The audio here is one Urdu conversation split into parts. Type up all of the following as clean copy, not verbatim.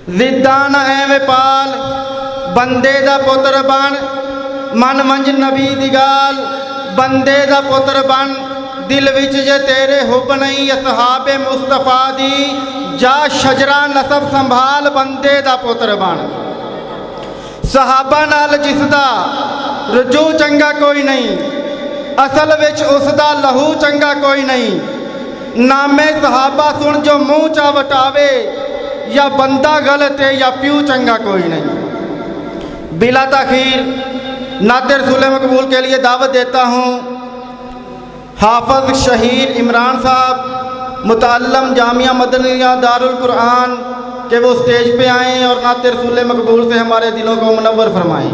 ਜ਼ਿੱਦਾਂ ਨਾ ਐਵੇਂ ਪਾਲ ਬੰਦੇ ਦਾ ਪੁੱਤਰ ਬਣ ਮਨ ਮੰਝ ਨਬੀ ਦੀ ਗਾਲ ਬੰਦੇ ਦਾ ਪੁੱਤਰ ਬਣ ਦਿਲ ਵਿੱਚ ਜੇ ਤੇਰੇ ਹੁਬ ਨਹੀਂ ਅਸਹਾਬੇ ਮੁਸਤਫਾ ਦੀ ਜਾ ਸ਼ਜਰਾ ਨਸਬ ਸੰਭਾਲ ਬੰਦੇ ਦਾ ਪੁੱਤਰ ਬਣ ਸਹਾਬਾ ਨਾਲ ਜਿਸ ਦਾ ਰਜੂ ਚੰਗਾ ਕੋਈ ਨਹੀਂ ਅਸਲ ਵਿੱਚ ਉਸ ਦਾ ਲਹੂ ਚੰਗਾ ਕੋਈ ਨਹੀਂ ਨਾਮੇ ਸਹਾਬਾ ਸੁਣ ਜੋ ਮੂੰਹ ਚਾ ਵਟਾਵੇ یا بندہ غلط ہے یا پیو چنگا کوئی نہیں بلا تاخیر نعت رسول مقبول کے لیے دعوت دیتا ہوں حافظ شہیر عمران صاحب متعلم جامعہ مدنیہ دارالقرآن کہ وہ اسٹیج پہ آئیں اور نعت رسول مقبول سے ہمارے دلوں کو منور فرمائیں۔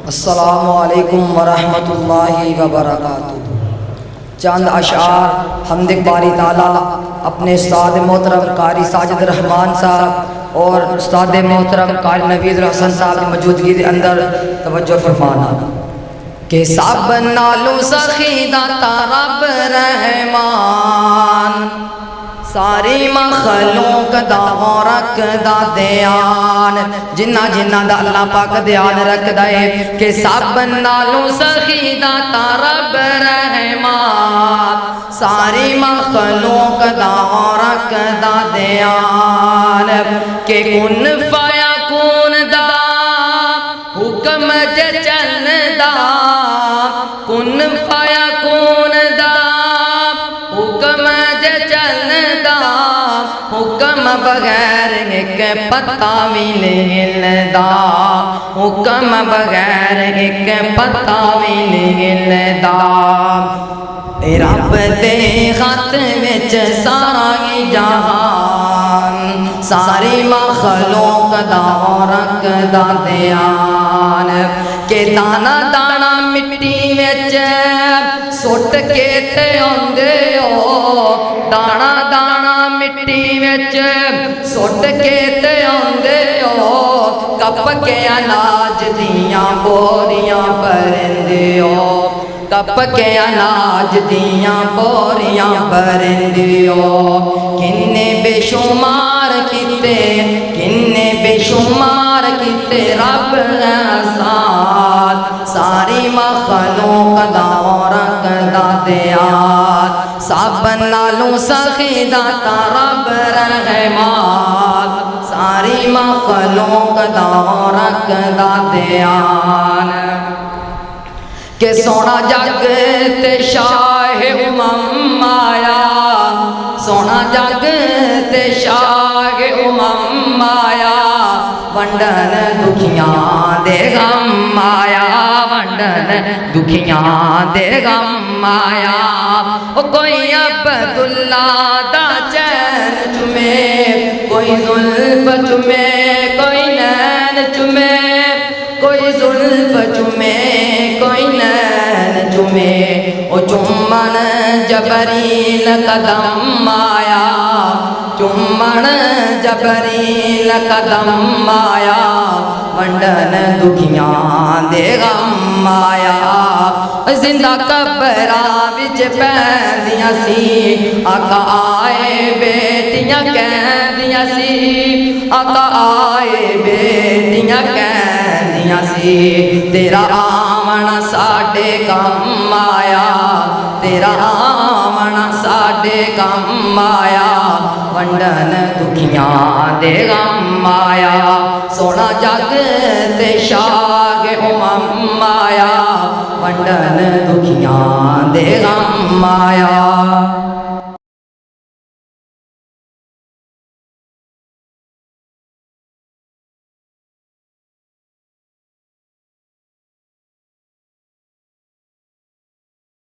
السلام علیکم ورحمۃ اللہ وبرکاتہ۔ چند اشعار حمد باری تعالیٰ اپنے استاد محترم قاری ساجد رحمان صاحب اور استاد محترم قاری نوید الحسن صاحب کی موجودگی کے اندر توجہ فرمانا کہ سب نالو سخی داتا رب رحمان ساری مخلوق دا رکھ دا دیان جنہ جنہ دا اللہ پاک دیان رکھ دائے کہ سب نالو سخی داتا رب رحمان ساری مخلوق دا رکھ دا دیان کہ کن فایا کون دا حکم جے چل دا کن فایا کون دا حکم جے چل دا حکم بغیر ایک پتہ بھی نہیں ہلدا حکم بغیر ایک پتہ بھی نہیں ہلدا رب دے خط وچ سارا جہان ساری مخلوق دا رکھ دا دیان کہ دانا دانا مٹی وچ سٹ کے تے اوندے ہو دانا دانا مٹی وچ سٹ کے تے اوندے ہو کپ کے اناج دیاں بوریاں بھرندے ہو کپ کے اناج دیاں بوریاں بھرندیو کنے بے شمار کیتے کنے بے شمار کیتے رب احسان ساری مخلوق دا رکھ دا دیان سب نالوں سخی داتا رب رحمان ساری مخلوق دا رکھ دا دیان کہ سونا جگ تے شاہ امم آیا سونا جگ تے شاہ امم آیا ونڈن دکھیاں دے غم آیا ونڈن دکھیاں دے غم آیا کوئی عبداللہ دا چین چمے کوئی زلف چمے کوئی نین چمے کوئی زلف چمے کوئی نین چمے او چمن جبریل قدم آیا چمن جبریل قدم آیا ونڈن دکھیاں دے غم آیا زندہ قبرہ وچ پیندیاں سی آقا آئے بیٹیاں کہندیاں سی آقا آئے بیٹیاں کہندیاں سی تیرا آمنا ساڈے کم آیا تیرا آمنا ساڈے کم آیا ونڈن دکھیاں دے غم آیا سونا جگ تے شاہ امم آیا ونڈن دکھیاں دے غم آیا